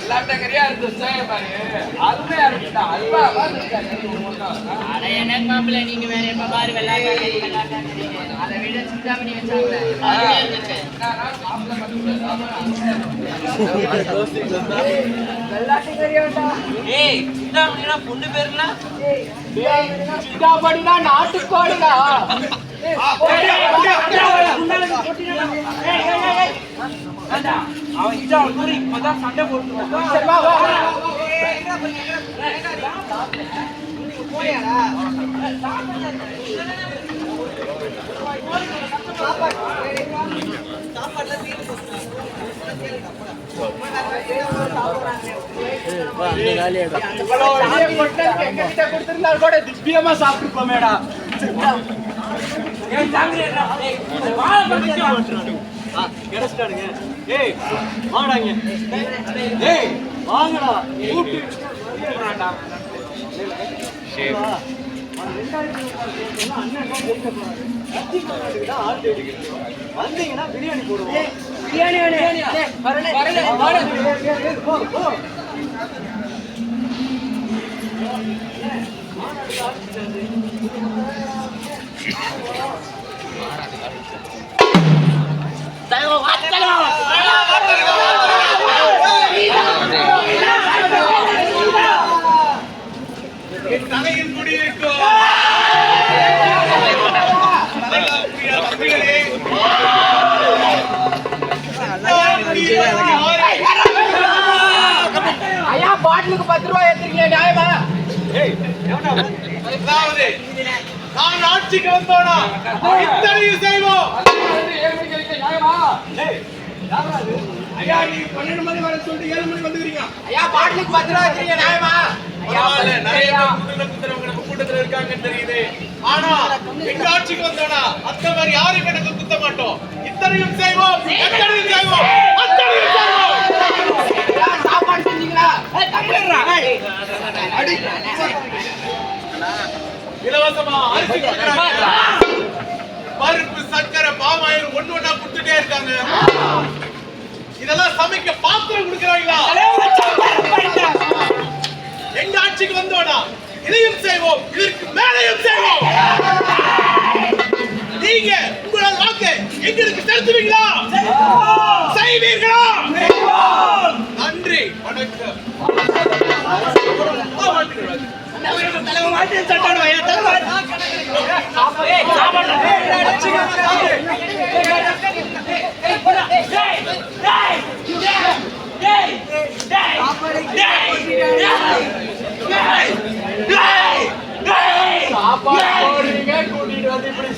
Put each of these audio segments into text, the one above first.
விளையாட்டக்கறியா இருக்கு பாரு, அருமையா இருக்குடா. அல்வா என்ன மாப்பிள்ள நீங்க வேற எப்ப பாரு விளையாட்டக்கறி அதை விட சிந்தாமணி வச்சாங்க. ஏய், சிந்தாமணினா பொண்ணு பேருனா சிந்தாமணினா நாட்டுக்கோடுடா. அவன் இப்பதான் சண்டை போட்டு கூட திவ்யமா சாப்பிட்டுப்போமேடா. கிடைச்சிட்டானுங்க. ஏய் வாங்கடாங்க. ஏய் வாங்கடா. வந்தீங்கன்னா பிரியாணி போடுவோம். தலையில் குடியிருக்கும் ஐயா பாட்டிலுக்கு 10 ரூபாய் ஏத்துறீங்க நியாயமா? அதாவது நான் ஆட்சிக்கு வந்தோனா இத்தனையும் செய்வோம். ஐயா நீங்க 12 மணி வரை சொல்லிட்டு 7 மணிக்கு வந்துக்கிறீங்க. ஐயா பாட்டிலுக்கு 10 ரூபாய் ஏத்துறீங்க நியாயமா? நிறைய குத்துறவங்க கூட்டத்துல இருக்காங்கன்னு தெரியுது. ஆனா எங்க ஆட்சிக்கு வந்தோனா அந்த மாதிரி யாரும் எனக்கு குத்த மாட்டோம். இத்தனையும் செய்வோம், எத்தனையும் செய்வோம், அத்தனையும் செய்வோம். சாப்பாடு செஞ்சீங்களா? இலவசமா அரிசி கொடுக்குறாங்க. பருப்பு, சர்க்கரை, பாமாயில் ஒண்ணு கொடுத்துட்டே இருக்காங்க. இதெல்லாம் சமைக்க பாத்திரம் கொடுக்குறாங்களா? எங்க ஆட்சிக்கு வந்தோனா இதையும் செய்வோம், இதற்கு மேலையும் செய்வோம். நீங்க உங்களால் வாக்கு எங்களுக்கு செலுத்துவீங்களா? செய்வீர்களா? நன்றி, வணக்கம்.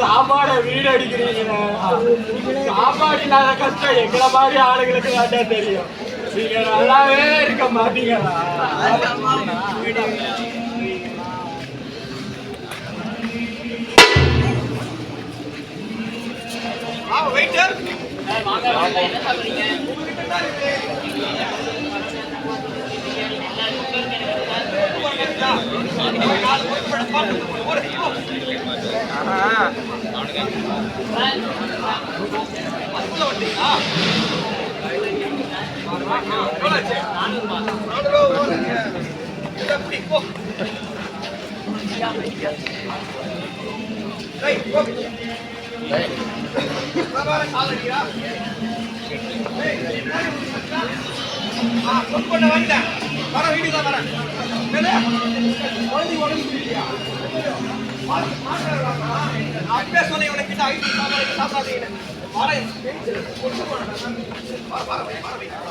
சாப்பாட வீடு அடிக்கிறீங்க. சாப்பாடு இல்லாத கஷ்டம் எங்களை மாதிரி ஆளுங்களுக்கு தாண்டா தெரியும். நீங்க நல்லாவே இருக்க மாட்டீங்களா? என்ன சாப்பிடுறீங்க?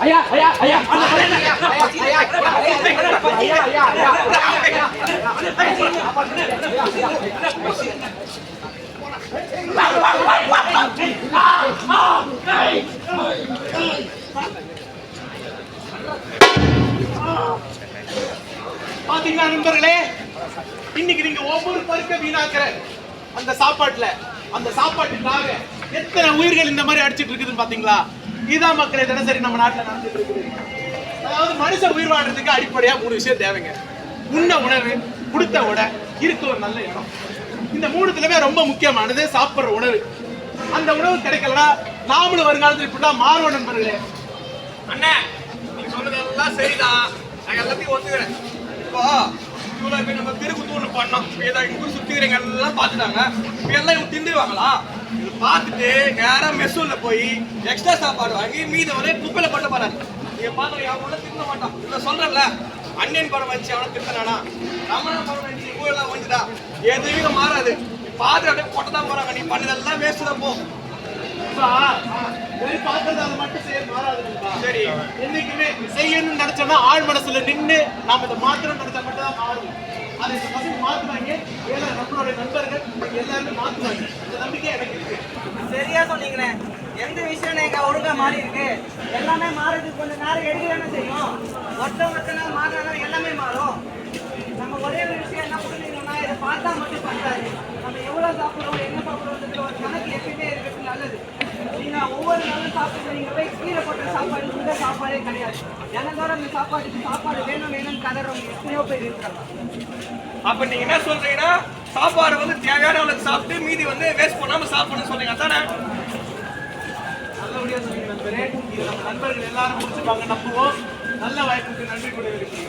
ஐயா ஐயா ஐயா பாத்தீங்கன்னா நண்பர்களே, இன்னைக்கு நீங்க ஒவ்வொரு பருக்க வீணாக்குற அந்த சாப்பாட்டுல அந்த சாப்பாட்டுக்காக எத்தனை உயிர்கள் இந்த மாதிரி அடிச்சிட்டு இருக்குதுன்னு பாத்தீங்களா? இதான் மக்களே தினசரி நம்ம நாட்டுல நடந்துட்டு இருக்குது. அதாவது மனுஷ உயிர் வாழ்றதுக்கு அடிப்படையா 3 விஷயம் தேவைங்க. உண்ண உணவு, கொடுத்த உடை, இருக்க ஒரு நல்ல இடம். இந்த மூணுத்துலயுமே ரொம்ப முக்கியமானது சாப்பிடுற உணவு. அந்த உணவு கிடைக்கலனா நாமளும் வருங்காலத்தில் இப்படிதான் மாறுவோம் நண்பர்களே. அண்ணே நீ சொன்னதெல்லாம் சரிதான், நான் எல்லாத்தையும் ஒத்துக்கிறேன். இப்போ இவ்வளோ பேர் நம்ம தெருக்குத்தூர்னு பண்ணோம், இங்கே சுற்றிக்கிறவங்க எல்லாம் பார்த்துட்டாங்க, இப்போ எல்லாம் இவங்க திண்டுவாங்களா? இது பார்த்துட்டு நேராக மெஸ்ஸூரில் போய் எக்ஸ்ட்ரா சாப்பாடு வாங்கி மீத வரை குப்பையில் கொட்ட போறாரு. நீங்கள் பார்த்து அவங்கள திருந்த மாட்டான். இல்லை சொல்கிறேன்ல, அண்ணன் படம் வச்சு அவனை திருத்தனானா, ரமணன் படம் வச்சு ஊரெல்லாம் வந்துட்டா எதுவுமே மாறாது. பார்த்து அப்படியே கொட்ட தான் போகிறாங்க. நீ பண்ணதெல்லாம் வேஸ்ட்டு தான் போ. பார்த்ததால மட்டும் செய்ய மாறாது. சரி, என்னைக்குமே செய்யணும்னு நினைச்சோம்னா ஆழ் மனசுல நின்று நாம இதை மாத்திரம் நினைச்சா மட்டும் தான் மாறும். அதை இந்த பசங்க மாத்துவாங்க, ஏன்னா நம்மளோட நண்பர்கள் எல்லாருமே மாத்துவாங்க. இந்த நம்பிக்கை எனக்கு இருக்கு. சரியா சொன்னீங்கண்ணே. எந்த விஷயம் எங்க ஒழுங்கா மாறி இருக்கு, எல்லாமே மாறதுக்கு கொஞ்சம் நேரம் எடுக்கதானே செய்யும். ஒருத்த நாள் மாறினா எல்லாமே மாறும். நம்ம ஒரே ஒரு விஷயம் என்ன புரிஞ்சுக்கணும்னா, இதை பார்த்தா மட்டும் பண்றாரு. நம்ம எவ்வளவு சாப்பிடுறோம், என்ன சாப்பிடுறோம்ன்ற ஒரு கணக்கு எப்பயுமே இருக்கிறது நல்லது. நீங்க ஒவ்வொரு நாளும் சாப்பிட்டு நீங்க போய் கீழே போட்ட சாப்பாடு இந்த சாப்பாடே கிடையாது. எனதோட அந்த சாப்பாடு வேணும்னு கதறவங்க எத்தனையோ பேர் இருக்காங்க. அப்ப நீங்க என்ன சொல்றீங்கன்னா, சாப்பாடு வந்து தேவையானவங்களுக்கு சாப்பிட்டு மீதி வந்து வேஸ்ட் பண்ணாம சாப்பிடணும்னு சொல்றீங்க தானே? நல்லபடியா சொன்னீங்க நண்பரே. இது நம்ம நண்பர்கள் எல்லாரும் முடிச்சுப்பாங்க நம்புவோம். நல்ல வாய்ப்புக்கு நன்றி கூட இருக்கு.